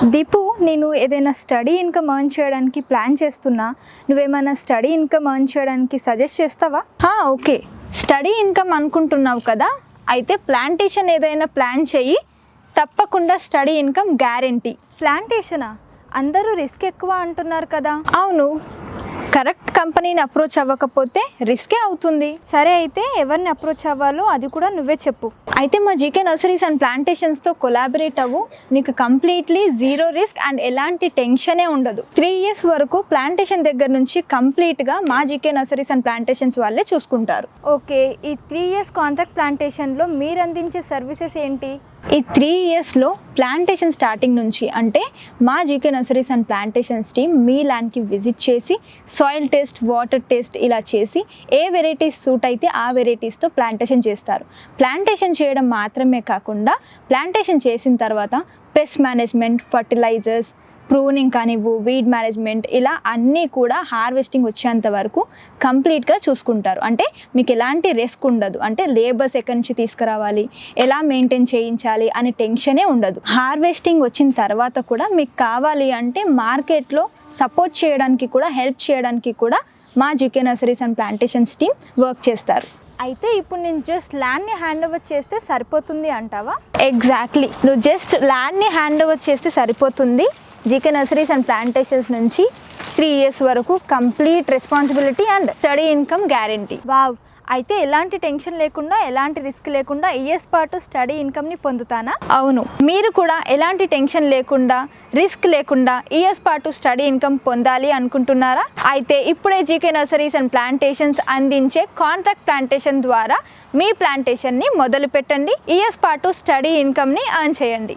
దీపు, నేను ఏదైనా study income earn చేయడానికి ప్లాన్ చేస్తున్నా. నువ్వేమైనా స్టడీ ఇన్కమ్ ఎర్న్ చేయడానికి సజెస్ట్ చేస్తావా? ఓకే, స్టడీ ఇన్కమ్ అనుకుంటున్నావు కదా, అయితే ప్లాంటేషన్ ఏదైనా ప్లాన్ చెయ్యి, తప్పకుండా స్టడీ ఇన్కమ్ గ్యారెంటీ. ప్లాంటేషనా? అందరూ రిస్క్ ఎక్కువ అంటున్నారు కదా. అవును, కరెక్ట్ కంపెనీని అప్రోచ్ అవ్వకపోతే రిస్కే అవుతుంది. సరే, అయితే ఎవరిని అప్రోచ్ అవ్వాలో అది కూడా నువ్వే చెప్పు. అయితే మా జీకే నర్సరీస్ అండ్ ప్లాంటేషన్స్తో కొలాబరేట్ అవ్వు. నీకు కంప్లీట్లీ జీరో రిస్క్ అండ్ ఎలాంటి టెన్షనే ఉండదు. 3 years వరకు ప్లాంటేషన్ దగ్గర నుంచి కంప్లీట్గా మా జీకే నర్సరీస్ అండ్ ప్లాంటేషన్స్ వాళ్ళే చూసుకుంటారు. ఓకే, ఈ 3 years కాంట్రాక్ట్ ప్లాంటేషన్లో మీరు అందించే సర్వీసెస్ ఏంటి? ఈ 3 yearsలో ప్లాంటేషన్ స్టార్టింగ్ నుంచి, అంటే మా GK nurseries and plantations team మీ ల్యాండ్కి విజిట్ చేసి సాయిల్ టెస్ట్, వాటర్ టెస్ట్ ఇలా చేసి ఏ వెరైటీస్ సూట్ అయితే ఆ వెరైటీస్తో ప్లాంటేషన్ చేస్తారు. ప్లాంటేషన్ చేయడం మాత్రమే కాకుండా ప్లాంటేషన్ చేసిన తర్వాత పెస్ట్ మేనేజ్మెంట్, ఫర్టిలైజర్స్, ప్రూనింగ్ కానివ్వు, వీడ్ మేనేజ్మెంట్ ఇలా అన్నీ కూడా హార్వెస్టింగ్ వచ్చేంత వరకు కంప్లీట్గా చూసుకుంటారు. అంటే మీకు ఎలాంటి రిస్క్ ఉండదు. అంటే లేబర్స్ ఎక్కడి నుంచి తీసుకురావాలి, ఎలా మెయింటైన్ చేయించాలి అనే టెన్షనే ఉండదు. హార్వెస్టింగ్ వచ్చిన తర్వాత కూడా మీకు కావాలి అంటే మార్కెట్లో సపోర్ట్ చేయడానికి కూడా, హెల్ప్ చేయడానికి కూడా మా GK nurseries and plantations team work చేస్తారు. అయితే ఇప్పుడు నేను జస్ట్ ల్యాండ్ని హ్యాండ్ ఓవర్ చేస్తే సరిపోతుంది అంటావా? ఎగ్జాక్ట్లీ, నువ్వు జస్ట్ ల్యాండ్ని హ్యాండ్ ఓవర్ చేస్తే సరిపోతుంది. జీకే నర్సరీస్ అండ్ ప్లాంటేషన్స్ నుంచి 3 years వరకు complete responsibility and study income guarantee. Wow! అయితే ఎలాంటి టెన్షన్ లేకుండా, ఎలాంటి రిస్క్ లేకుండా ఇయర్స్ పాటు స్టడీ ఇన్కమ్ని పొందుతానా? అవును, మీరు కూడా ఎలాంటి టెన్షన్ లేకుండా, రిస్క్ లేకుండా ఇయర్స్ పాటు స్టడీ ఇన్కమ్ పొందాలి అనుకుంటున్నారా? అయితే ఇప్పుడే జీకే నర్సరీస్ అండ్ ప్లాంటేషన్స్ అందించే కాంట్రాక్ట్ ప్లాంటేషన్ ద్వారా మీ ప్లాంటేషన్ని మొదలు పెట్టండి. ఇయర్స్ పాటు స్టడీ ఇన్కమ్ని ఎర్న్ చేయండి.